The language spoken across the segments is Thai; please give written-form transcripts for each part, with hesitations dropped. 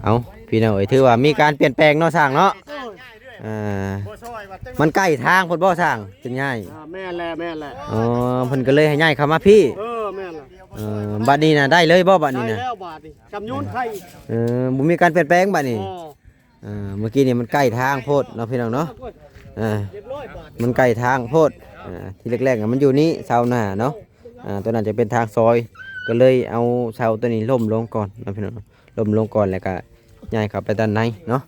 เอาพี่น้องเอ้ยถือว่ามีการเปลี่ยนแปลงเนาะสร้างเนาะอ่ามันใกล้ทางเพิ่นบ่สร้างจึงง่ายแม่นแหละแม่นแหละอ๋อเพิ่นก็เลยให้ย้ายเข้ามาพี่แม่นแหละบัดนี้น่ะได้เลยบ่บัดนี้ได้น่ะแล้วบาทนี่จำยูนไข่บ่มีการเปลี่ยนแปลงบัดนี้เมื่อกี้นี่มันใกล้ทางโพดเนาะพี่น้องเนาะเรียบร้อยบาทมันใกล้ทางโพดที่แรกๆมันอยู่นี้เสาหน้าเนาะตัวนั้นจะเป็นทางซอยก็เลยเอาเสาตัวนี้ล้มลงก่อนเนาะพี่น้องล้มลงก่อนแล้วก็ย้ายเข้าไปด้านในเนาะ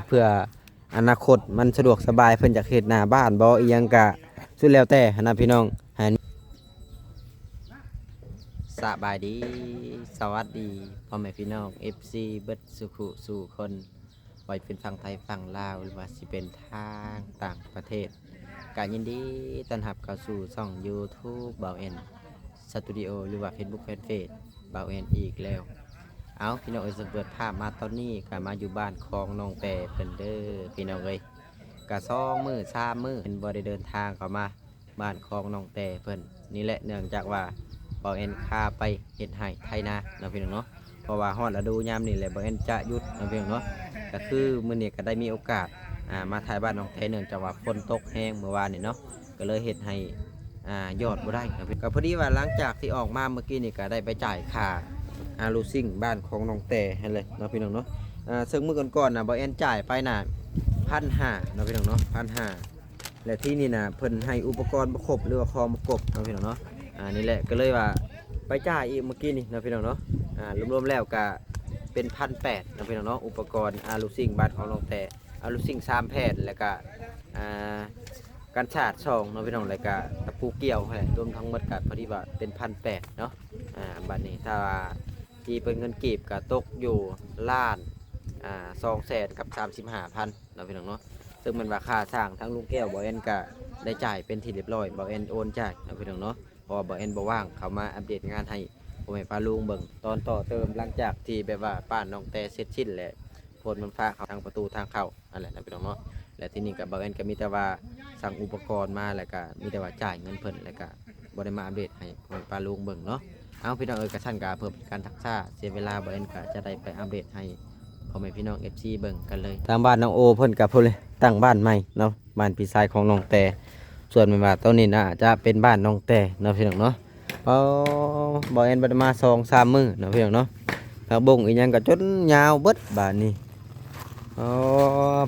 เพื่ออนาคตมันสะดวกสบายเพิ่นจากเฮ็ดหน้าบ้านบ่อีหยังกะสุดแล้วแต่นะพี่น้องสบายดีสวัสดีพ่อแม่พี่น้อง FC เบิดสุขุสู่คนไว้เป็นฝั่งไทยฝั่งลาวหรือว่าสิเป็นทางต่างประเทศกายินดีต้อนรับเข้าสู่ช่อง YouTube เบาเอ็นสตูดิโอหรือว่า Facebook Fanpage เบาเอ็นอีกแล้วเอาพี่น้องเอ้ยเปิดภาพมาตอนนี้ก็มาอยู่บ้านคลองน้องแปรเพิ่นเด้อพี่น้องเอ้ยก็2 มื้อ3 มื้อเพิ่นบ่ได้เดินทางเข้ามาบ้านคลองน้องแปรเพิ่นนี่แหละเนื่องจากว่าเบาเอ็นพาไปเฮ็ดไร่ไถนาเนาะพี่น้องเนาะเพราะว่าฮอดฤดูยามนี่แหละเบาเอ็นจะหยุดเนาะพี่น้องเนาะก็คือมื้อนี้ก็ได้มีโอกาสมาถ่ายบ้านน้องแปรเนื่องจากว่าฝนตกแห้งเมื่อวานนี่เนาะก็เลยเฮ็ดให้ยอดบ่ได้ก็พอดีว่าหลังจากที่ออกมาเมื่อกี้นี่ก็ได้ไปจ่ายค่าลูซิ่งบ้านของน้องแต่ให้เลยเนาะพี่น้องเนาะซึ่งมื้อก่อนๆน่ะบ่แอนจ่ายไปน่ะ1,500เนาะพี่น้องเนาะ1,500และที่นี่น่ะเพิ่นให้อุปกรณ์บ่ครบหรือว่าคอมบ่ครบเนาะพี่น้องเนาะนี่แหละก็เลยว่าไปจ่ายอีกเมื่อกี้นี่เนาะพี่น้องเนาะรวมๆแล้วก็เป็น1,800เนาะพี่น้องเนาะอุปกรณ์ลูซิ่งบ้านของน้องแต่ลูซิ่ง3แผ่นแล้วก็การชาร์จ2เนาะพี่น้องแล้วก็ตะปูเกี่ยวให้รวมทั้งหมดก็พอดีว่าเป็น1,800เนาะบัดนี้ถ้าที่เป็นเงินกีบก็ตกอยู่ล้าน200,000กับ35,000เนาะพี่น้องเนาะซึ่งมันว่าค่าสร้างทั้งลุงแก้วบ่เอ็นก็ได้จ่ายเป็นที่เรียบร้อยบ่เอ็นโอนจ่ายเนาะพี่น้องเนาะเพราะว่าบ่เอ็นบ่ว่างเขามาอัปเดตงานให้พ่อแม่ป้าลุงเบิ่งตอนต่อเติมหลังจากที่แบบว่าป้านน้องแต่เสร็จสิ้นแล้วผลมันฟ้าเข้าทางประตูทางเข้านั่นแหละนะพี่น้องเนาะและที่นี่ก็บ่เอ็นก็มีแต่ว่าสั่งอุปกรณ์มาแล้วก็มีแต่ว่าจ่ายเงินเพิ่นแล้วก็บ่ได้มาอัปเดตให้พ่อแม่ป้าลุงเบิ่งเนาะเอาพี่น้องกระชั้นกาเพิ่มการทักษะเสียเวลาบ่เอ็นก็จะได้ไปอัปเดตให้พ่อแม่พี่น้อง FC เบิ่งกันเลยทางบ้านน้องโอเพิ่นกับเพิ่นเลยตั้งบ้านใหม่เนาะบ้านพี่ชายของน้องแต่ส่วนแม่ว่าต้นนี้น่าจะเป็นบ้านน้องแต่เนาะพี่น้องเนาะบ่เอ็นบ่ได้มา2-3 มื้อเนาะพี่น้องเนาะผักบงอีหยังก็จนยาวเบิดบ้านนี้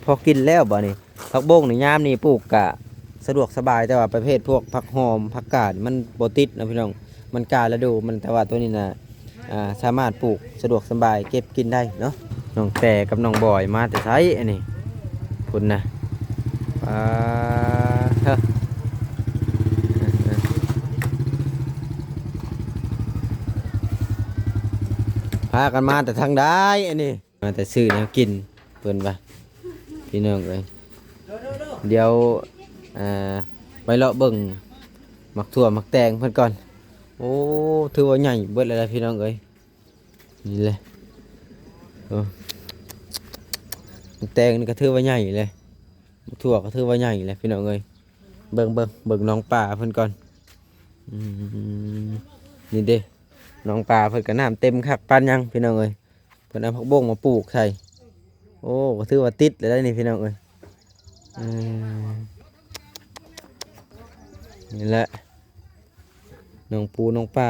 พอกินแล้วบ้านนี้ผักบงนี่ยามนี่ปลูกกะสะดวกสบายแต่ว่าประเภทพวกผักหอมผักกาดมันบ่ติดเนาะพี่น้องมันกาฤดูมันแต่ว่าตัวนี้น่ะสามารถปลูกสะดวกสบายเก็บกินได้เนาะน้องแต่กับน้องบอยมาแต่ไสอันนี้คุณนะพากันมาแต่ทางได้อันนี้มาแต่ซื้อแนวกินเพิ่นว่าพี่น้องเอ้ยเดี๋ยวไปเลาะเบิ่งมักถั่วมักแตงเพิ่นก่อนโอ้ถือว่าใหญ่เบิดเลยนะพี่น้องเอ้ยนี่เลยมักแตงนี่ก็ถือว่าใหญ่เลยมักถั่วก็ถือว่าใหญ่เลยพี่น้องเอ้ยเบิ่งน้องป่าเพิ่นก่อนนี่เด้น้องป่าเพิ่นก็น้ำเต็มคักปานยังพี่น้องเอ้ยเพิ่นเอาผักบุ้งมาปลูกใส่โอ้ก็ถือว่าติดเลยได้นี่พี่น้องเอ้ยนี่แหละน้องปูน้องปลา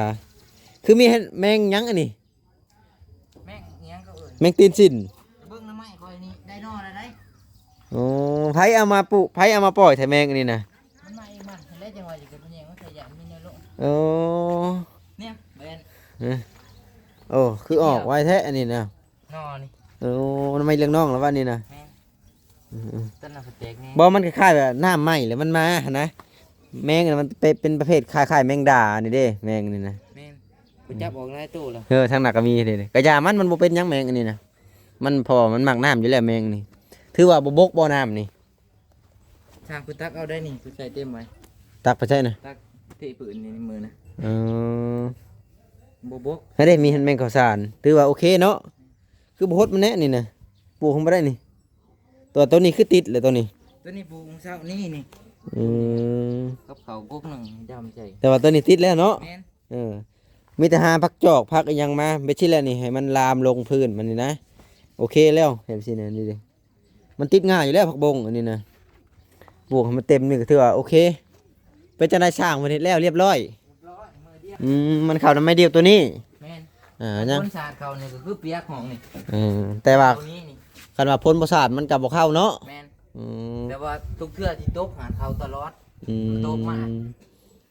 คือมีแมงยังอันนี้แม่งยังก็แมงตีนสินเบิ้งน้ำไม้คอยนี่ได้นออะไรได้โอ้ไผเอามาปลูกไผเอามาปล่อยแต่แมงอันนี้นะมันมาเองมาแล้วจังหวะจะเกิดเป็นยังว่าขยันมีเนื้อโลโอ้เนี่ยเบนโอ้คือออกไว้แท้อันนี้นะนอนี่โอ้ทำไมเรื่องน้องแล้วว่านี่นะต้นน้ำเตกนี่บ่มันคล้ายๆแบบน้ำไหมเลยมันมานะแมงมันเป็นประเภทคล้ายๆแมงดานี่เด้แมงนี่นะแม่กูจับออกในตู้แล้วทางหนักก็มีเลยกระยามันบ่เป็นยังแมงอันนี้นะมันพอมันหมักน้ำอยู่แล้วแมงนี่ถือว่าบ่บกบ่น้ำนี่ทางกูตักเอาได้นี่กูใส่เต็มไว้ตักไปใช่นะตักที่ปืนในมือนะบกให้ได้มีแมงข้าวสารถือว่าโอเคเนาะคือบ่ฮดมันแน่นี่นะปลูกคงบ่ได้นี่ตัวนี้คือติดเลยตัวนี้ปลูกเช้านี่กับเขากุ๊กหนึ่งจำใจแต่ว่าตัวนี้ติดแล้วเนาะมีแต่หาพักจอกพักยังมาไม่ใช่แล้วนี่ให้มันลามลงพื้นมันนี่นะ โอเคแล้วเห็นสิเนี่ยนี่ดิมันติดง่ายอยู่แล้วผักบงอันนี้นะปลูกให้มันเต็มนี่ก็ถือว่าโอเคเป็นจังได๋สร้างมันเฮ็ดแล้วเรียบร้อยมันเข้าทำไมเดียวตัวนี้ แม่น ยัง คนสาดเขานี่ก็คือเปียกของนี่ แต่ว่า ตัวนี้นี่ คันว่าพ้นประสาทมันก็บ่เข้าเนาะ แม่น อืม แต่ว่าทุกเทื่อที่ตกหาเขาตลอด โตมาก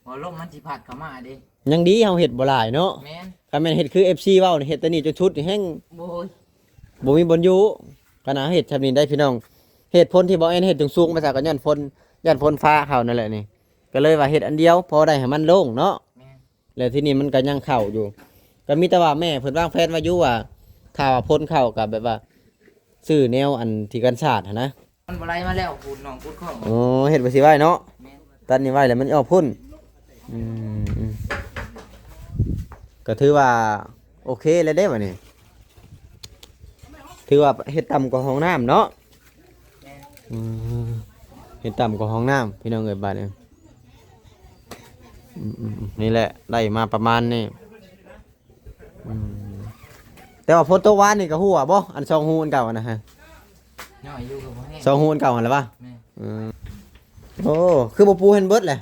บ่ลมมันสิพัดเข้ามาเด้ ยังดีเฮาเฮ็ดบ่หลายเนาะ แม่น คันแม่นเฮ็ดคือ FC เว้านี่เฮ็ดแต่นี่จนชุดนี่แฮง โอ้ย บ่มีบนอยู่ขนาดเฮ็ดแบบนี้ได้พี่น้องเหตุผลที่บ่แอนเฮ็ดสูงๆมาจากก็ย้อนฝนฟ้าเข้านั่นแหละนี่ก็เลยว่าเฮ็ดอันเดียวพอได้ให้มันโล่งเนาะ แม่น แล้วที่นี่มันก็ยังเข้าอยู่ก็มีแต่ว่าแม่เพิ่นวางแผนไว้อยู่ว่าถ้าว่าพ้นเข้ากับแบบว่าซื้อแนวอันที่กันศาสตร์หั้นนะ มันบ่ไหลมาแล้วพูดน้องพูดของ อ๋อเฮ็ดไว้สิไว้เนาะ แม่น ตัดนี่ไว้แล้วมันออกพุ่นก็ถือว่าโอเคแล้วเด้บัดนี้ถือว่าเฮ็ดต่ำกว่าห้องน้ำเนาะ แม่น เฮ็ดต่ำกว่าห้องน้ำพี่น้องเอ้ยบัดนี้นี่แหละได้มาประมาณนี้แต่ว่าฝนตกวานนี่ก็ฮู้อ่ะบ่อัน2ฮู้อันเก่าอะนะฮะ ย่อยอยู่กับบ่แห้ง 2ฮู้อันเก่าหั่นล่ะป่ะ แม่น โอ้คือบ่ปูเห็นเบิดแหละ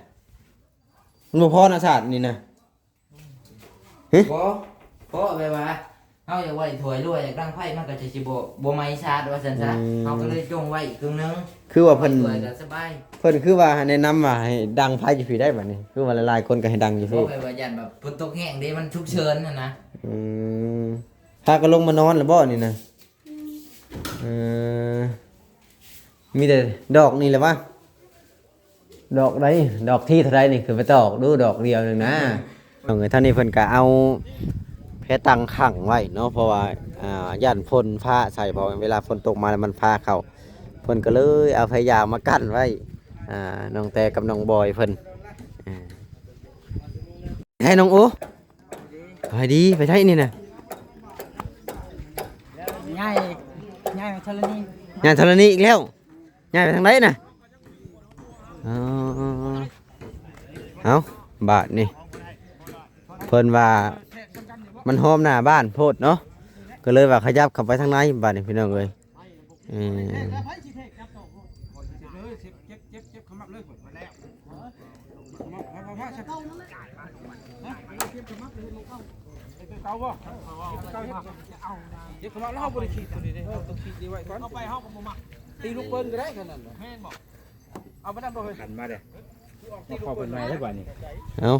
มันบ่พอนะศาสตร์นี่นะ บ่เพราะแบบว่าเฮาอยากไว้ถ้วยรวยอยากดังไผมันก็จะสิบ่ไหม้ชาดว่าซั่นซะเฮาก็เลยจงไว้อีกครึ่งนึง คือว่าเพิ่น ถ้วยก็สบาย คือว่าแนะนำว่าให้ดังไผอยู่พี่ได้บัดนี้คือว่าหลายๆคนก็ให้ดังอยู่ เพ พี่ ราะแบบว่ายันแบบฝนตกแห้งเด้มันฉุกเฉินนะ อืมถ้าก็ลงมานอนแล้วบ่นี่นะมีแต่ดอกนี่แหละวะดอกใดดอกที่เท่าใดนี่คือไปตอกดูดอกเดียวนึงนะเอาเงินท่านนี้เพิ่นก็เอาแพตังขังไว้เนาะเพราะว่าย่านฝนฟ้าใส่พอเวลาฝนตกมาแล้วมันพาเข้าเพิ่นก็เลยเอาพยายามมากั้นไว้น้องแต่กับน้องบอยเพิ่นให้น้องโอไปดีไปไทยนี่น่ะ ง่ายง่ายเท่านี้ งานธรณีอีกแล้วงานไปทางไหนน่ะเอาบาทนี่เพิ่นว่ามันหอมหน้าบ้านโพดเนาะก็เลยว่าขยับเข้าไปทางในบาทนี่พี่น้องเอ้ยเดี๋ยวเขามาเล่าบริขีดตัวนี้เลยเราต้องขีดดีไว้ก่อนเอาไปห้องผมมาตีลูกเปิ้ลก็ได้ขนาดนั้นแม่นบอกเอาไปนั่นบ่เฮ้ย หันมาเด้อขอบเป็นไม้ได้บ่นี่ เอา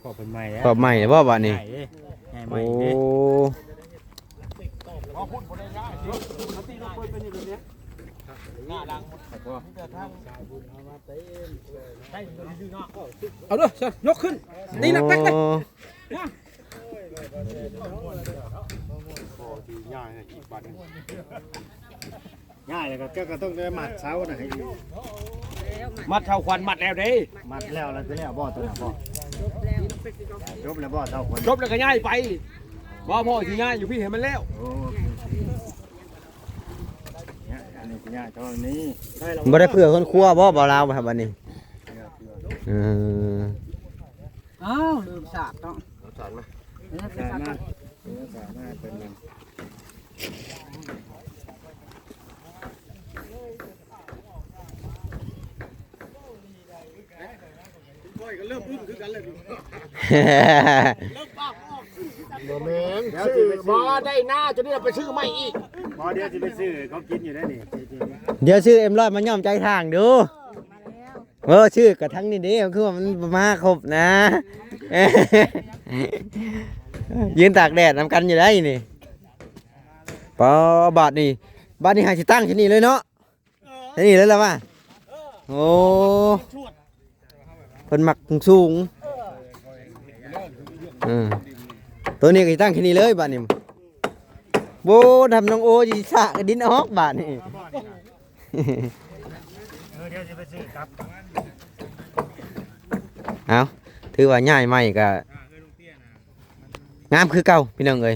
ขอบเป็นไม้แล้ว ขอบใหม่บ่บาทนี่ ใหญ่เด้ใหญ่ไม้ โอ้ เด้ เอาพูดบ่ได้ง่ายเอาตีลูกเปิ้ลเป็นอย่างนี้หน้าดังเอาด้วยยกขึ้นตีหนักแป๊กเลย ง่ายเลยก็ต้องได้มัดเช้าน่ะให้ มัดเท่าควันมัดแล้วเด้ มัดแล้วคือแล้วบ่ตัวน่ะบ่จบแล้วบ่เท่าคน จบแล้วก็ง่ายไปบ่พ่อที่ง่ายอยู่พี่เห็นมันแล้ว โอ้เนี่ยอันนี้คือง่ายเท่านี้ได้แล้ว บ่ได้เผื่อคนครัวบ่บ่ลาวบ่ครับบัดนี้อืม อ้าวลืมสาดเนาะ สามารถเป็นหนึ่ง ก็เริ่มอึ้งคือกันเลย บ่แม่น ชื่อบ่ได้หน้าจนนี่เราไปชื่อใหม่อีก พอเดี๋ยวสิไปซื้อเขากินอยู่ได้นี่ เดี๋ยวชื่อเอ็มร้อยมันย่อมใจทางดูชื่อกระทั้งนี่เด้คือว่ามันมาครบนะ ยืนตากแดดนำกันอยู่ได้นี่ปอบาทนี่หาสิตั้งที่นี่เลยเนาะที่นี่เลยแล้วว่าโอ้เพิ่นมักสูงตัวนี้ก็สิตั้งที่นี่เลยบาทนี่โบทำน้องโอจีสะดินออกบาทนี่ เดี๋ยวสิไปซื้อครับ เอาถือว่าง่ายใหม่ก็งามคือเก่าพี่น้องเอ้ย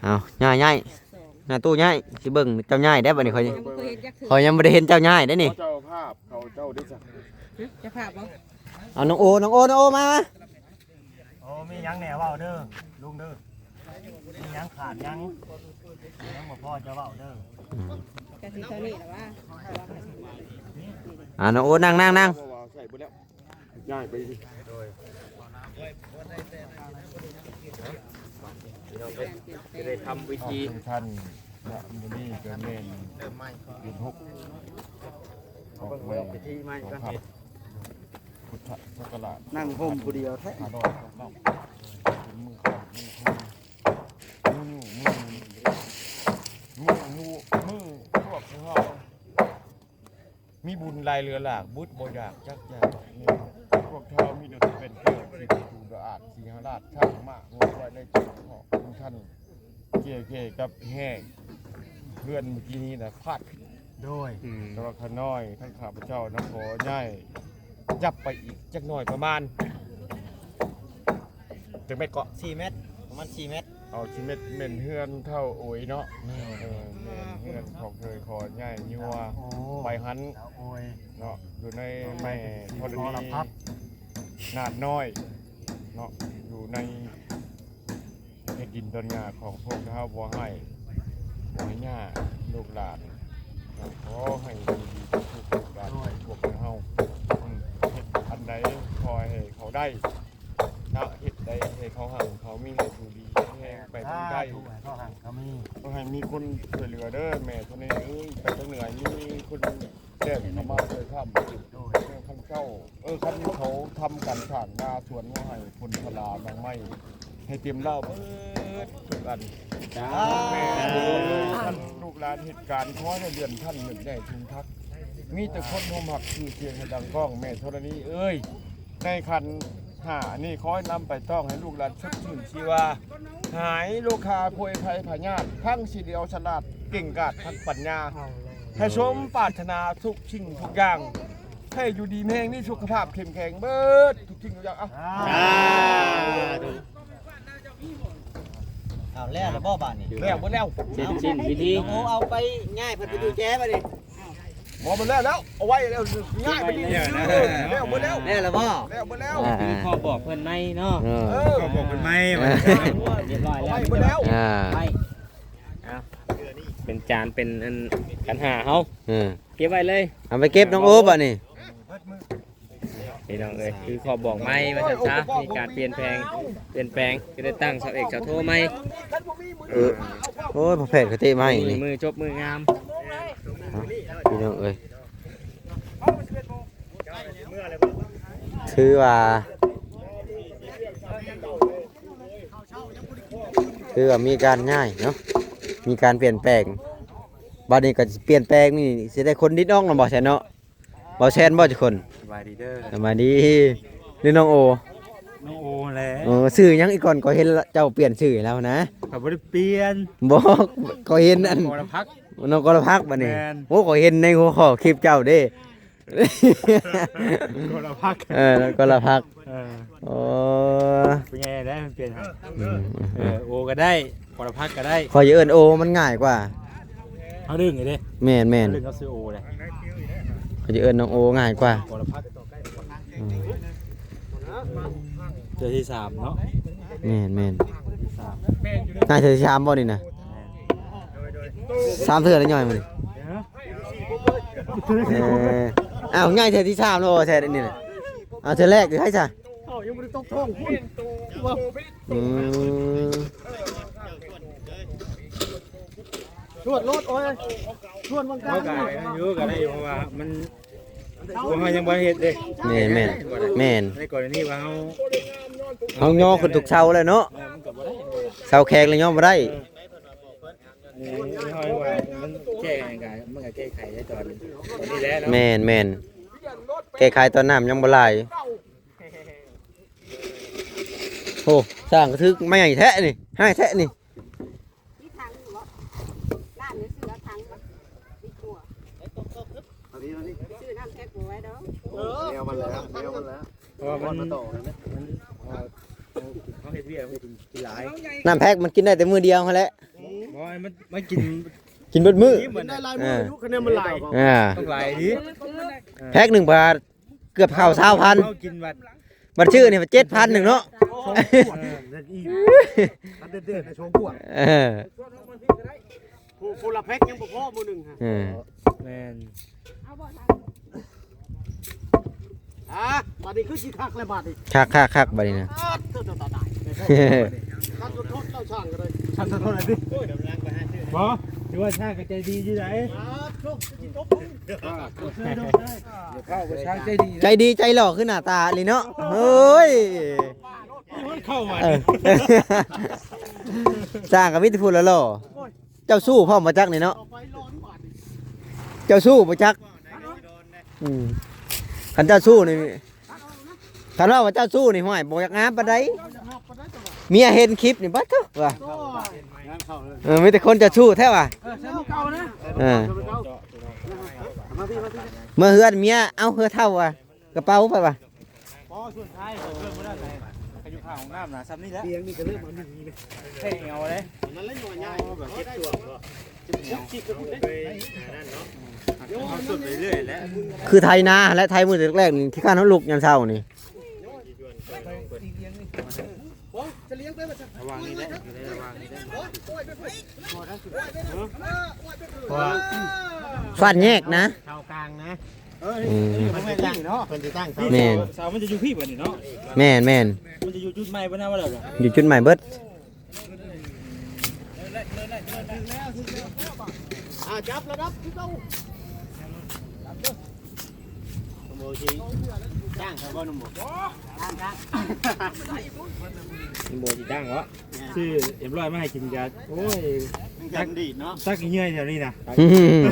เอาง่ายตู้ง่ายสิเบิ่งเจ้าง่ายได้บ่นี่คอยยังบ่ได้เห็นเจ้าง่ายได้นี่ เจ้าภาพเขาเจ้าดิจ้ะ จะภาพบ่ เอาน้องโอมา โอ้มีหยังแหน่เว้าเด้อลุงเด้อมีหยังขาดหยังบ่พอจะเว้าเด้อ กะสิเท่านี้แหละว่า น้องโอนั่ง ใส่ไปแล้วง่ายไปดิ จะได้ทำวิธีท่านและมื้อนี้ก็แม่นยืน6ออกไปพิธีใหม่กันพุทธศักราช นั่งห่มผู้เดียวแท้ 500มือข้างมือพวกเฮามีบุญลายเรือหลากบุตรบ่อยากจักอย่างนี่พวกเฮามีแต่เป็นเกิดสิถูกอาจสิหราชช่างมากงไว้ในจิตของท่านเก๋ๆกับแห้งเพื่อนเมื่อกี้นี้นะพลาดโดยแต่ว่าข้าน้อยทั้งข้าพเจ้าน้องขอใหญ่จับไปอีกจักหน่อยประมาณถึงเม็ดเกาะ4 เมตรประมาณ4 เมตรเอา4 เมตรเม่นเฮือนเท่าโอยเนาะเม่นเฮือนของเคยขอใหญ่ยัวไปหันเนาะอยู่ในแม่ธรณีนาดน้อยเนาะอยู่ในแผ่นดินต้นหญ้าของพวกเฮาบ่ให้หญ้าลูกหลานขอให้ดีทุกลูกหลานพวกเฮาเฮ็ดอันใดขอให้เขาได้นะเฮ็ดได้ให้เขาหังเขามีให้ดูดีแห้งไปทางใดเขาหังเขามีก็ให้มีคนช่วยเหลือเด้อแม่คนนี้ไปทางเหนือมีคนแจ้งเข้ามาช่วยทำคันเจ้าคันเขาทำกันสร้างนาสวนว่าให้คนพลาบางไม้ให้เตรียมเหล้าเบิดทุกอันแม่ท่านลูกหลานเหตุการณ์ขอให้เดือนท่านหนึ่งได้ถึงทักมีแต่คนหมักคือเสียงให้ดังก้องแม่ธรณีในคันนี่ขอให้นำไปต้องให้ลูกหลานชุดชื่นชีวาหายโรคาโพยภัยพญาติทั้งสีเดียวฉลาดเก่งกาจทั้งปัญญาให้สมปรารถนาทุกสิ่งทุกอย่างให้อยู่ดีแม่งนี่สุขภาพเข้มแข็งเบิดทุกสิ่งทุกอย่างเอาแล้วบ่บ้านนี่ แล้วหมดแล้ว สิ้นพิธีโอ้เอาไปง่ายเพิ่นไปดูแจ้ไปดิ หมดแล้วเอาไว้แล้วง่ายไปดิแล้วหมดแล้ว แล้วล่ะบ่ แล้วหมดแล้ว คือขอบอกเพิ่นในเนาะ ก็บอกเป็นไม่ เรียบร้อยแล้ว หมดแล้ว ไป เป็นจานเป็นอันกันหาเฮา Ừ. เก็บไว้เลย เอาไปเก็บน้องโอป่ะนี่ พี่น้องเอ้ยคือขอบอกไม่ว่าจะซะมีการเปลี่ยนแปลงจะได้ตั้งเสาเอกเสาโทไหม โอ้ยพอแผดกะเตะมาอีกนี่ มือจบมืองาม พี่น้องเอ้ยถือว่ามีการง่ายเนาะมีการเปลี่ยนแปลงบัดนี้ก็สิเปลี่ยนแปลงนี่สิได้คนนิดน้องเนาะบ่แซ่นเนาะบ่แซ่นบ่จักคน สบายดีเด้อ สวัสดีนี่น้องโอ น้องโอแหละ ชื่อหยังอีกก่อนก็เห็นเจ้าเปลี่ยนชื่อแล้วนะ เขาบ่ได้เปลี่ยน บอกก็เห็นอัน กรพัก น้องกรพักบัดนี้ แม่น โอ้ก็เห็นในหัวข้อคลิปเจ้าเด้ กรพัก น้องกรพักโอ้ เป็นไงได้มันเปลี่ยนครับ โอก็ได้ปรพักก็ได้ ขออย่าเอิ้นโอมันง่ายกว่า เอาดึงไงเด้ แม่น ดึงก็ซื้อโอเลย ขออย่าเอิ้นน้องโอง่ายกว่า ปรพักเจอที่3เนาะ แม่นง่ายเธอชามบ่นี่นะสามเทื่อแล้วย่อยมันอ้าวง่ายเธอที่ชามแล้วแท้นี่น่ะเอาเธอแรกคือให้ซะ ยังไม่ได้ตกท้องคุณ ชวดรถโอ้ยชวดบางกา ก็ได้อยู่ก็ได้เพราะว่ามันผมยังบ่เฮ็ดเด้ แม่น ในกรณีว่าเฮา เฮาย่อขึ้นทุกเช้าเลยเนาะเช้าแขกเลยย่อบ่ได้ เฮาว่ามันแก้ไขมันก็แก้ไขได้ตอนนี้แล้วเนาะ แม่นแก้ไขตอนน้ำยังบ่หลายโอ้สร้างกระทึกไม่ใหญ่แท้นี่ให้แท้นี่ มีทางอยู่บ่ร้านนี้ซื้อแล้วทางบ่มีกลัวซื้อน้ำแพ็คบ่ไว้เด้อ เดี๋ยวมันแล้ว เพราะว่ามันเขาเฮ็ดเวียกให้กินหลาย น้ำแพ็คมันกินได้แต่มื้อเดียวหั่นแหละ เพราะมันกิน กินเบิดมื้อ ได้ลายมือยุคะแนนมันไหล อ่า ต้องหลายที แพ็ค1 บาท เกือบเข้า20,000 เอากินบัด บัตรชื่อนี่7,000หนึ่งเนาะ เด็ดอีมันเด็ดๆในช่วงพวก เออ ผู้ละเพชรยังบ่พอมื้อนึงฮะ เออ แม่น เอาบ่ทัน บัดนี้คือสิคักแล้วบัดนี้ คักบัดนี้นะ ตายคักโทษเจ้าช่างก็ได้ช่างโทษอะไรดิบ่ถือว่าช่างก็ใจดีอยู่ไหนโชคสิตบ เข้าไปช่างใจดี ใจดีใจหล่อขึ้นหน้าตาเลยเนาะเฮ้ย เข้ามา เออสร้างกับมิตรพูดแล้วหล่อเจ้าสู้พ่อมาจักนี่เนาะ ไฟร้อนบัด เจ้าสู้มาจักคันเจ้าสู้นี่คันว่าเจ้าสู้นี่ห้อยบ่อยากงามปานใดเมียเห็นคลิปนี่บัดเถอะว่ะ งานเข้าเลย มีแต่คนเจะสู้แท้ว่ะ ใช้มือเก่านะ เออ มาพี่ เมื่อเฮือนเมียเอาเฮือเท่าว่ะกระเป๋าไปว่ะ พอส่วนท้ายเรื่องบ่ได้ไหนก็อยู่ข้างของน้ำน่ะซ้ำนี่แหละเตียงนี่ก็เริ่มมันนี่เลยเท่เอาเลยมันเล่นหน่วยใหญ่แบบเก็บตัวชิดๆก็พูดได้นั่นเนาะเอาสุดไปเรื่อยแล้ว คือไทยนาและไทยมือแรกๆนี่ที่ข้าเขาลุกยันเช้านี่ จะเลี้ยงไปบ่จะระวังนี่ได้ระวังนี่ได้ ฟันแยกนะ ชาวกลางนะ อืม มันไม่ตั้งเนาะเป็นจะตั้ง แม่น เสามันจะอยู่พี่บ่นี่เนาะ แม่น มันจะอยู่จุดใหม่บ่นะว่าแล้ว อยู่จุดใหม่เบิด จับระดับที่เก่าโมชีจ้างเขาบ่นุ่มบ่จ้าง บ่สิตั้งวะ ชื่อเอ็มร้อยมาให้กินยาโอ้ยจักดีเนาะจักเงี้ยแถวนี้นะ อืม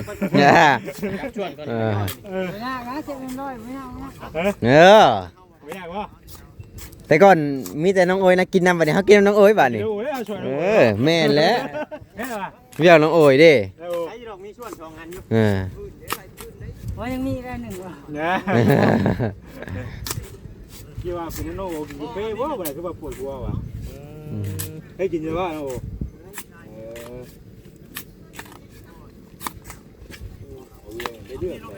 ชวนก่อน เออ ไม่น่านะเจ็บเป็นร้อยไม่น่านะ เออ ไม่อยากว่า แต่ก่อนมีแต่น้องโอยนะกินน้ำบัดนี้เขากินน้ำน้องโอยบัดนี้ เร็วเลยเอาชวน เออแม่นแล้ว แค่ว่า เรียกน้องโอยเด้ เร็วใช้ดอกมีชวนชองงานอยู่ เออ ว่ายังมีได้หนึ่งว่ะ นะคิดว่าเป็นโน่กินเฟ่บ่บ่ได้คือว่าปวดหัวว่ะให้กินเยอะว่าโน่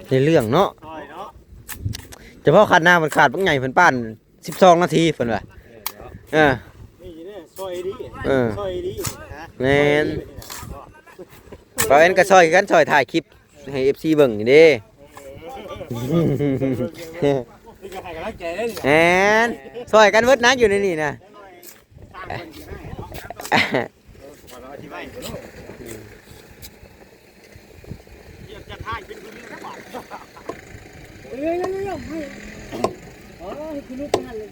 ในเรื่องเนาะ ซอยเนาะ เฉพาะขาดหน้ามันขาดบางใหญ่เพิ่นป้าน12 นาทีเพิ่นว่าเออ นี่เนี่ยซอยดีซอยดี แม่นเพราะเอ็นก็ซอยกันซอยถ่ายคลิปให้ FC เบิ่งนี่เด้ นี่ก็ให้กำลังใจได้นี่ แอนซอยกันเบิดนะอยู่ในนี่นะ จะทายเป็นคนนี้ทั้งหมด เอ้ยนั่นๆให้อ๋อให้คุณลูกนั่นเลย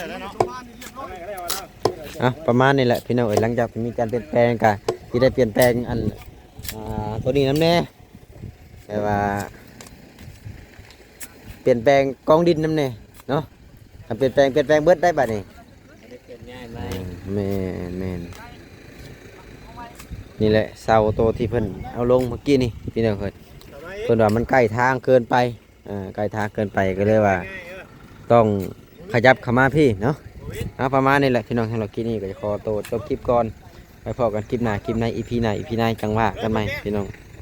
แล้วเนาะ ประมาณนี้แหละพี่น้องเอ้ยหลังจากมีการเปลี่ยนแปลงก็ที่ได้เปลี่ยนแปลงอันตัวนี้น้ำแน่แต่ว่าเปลี่ยนแปลงกองดินน้ำแน่เนาะถ้าเปลี่ยนแปลงเบิดได้บัดนี้ เป็นง่ายไหม แม่นนี่แหละเสาโตที่เพิ่นเอาลงเมื่อกี้นี่พี่น้องเพิ่นว่ามันใกล้ทางเกินไปใกล้ทางเกินไปก็เลยว่า ต้องขยับเข้ามาพี่เนาะประมาณนี้แหละพี่น้องทางเราคลิปนี้ก็จะขอตัวจบคลิปก่อนไปพอกันคลิปหน้าอีพีหน้าจังว่ากันใหม่พี่น้อง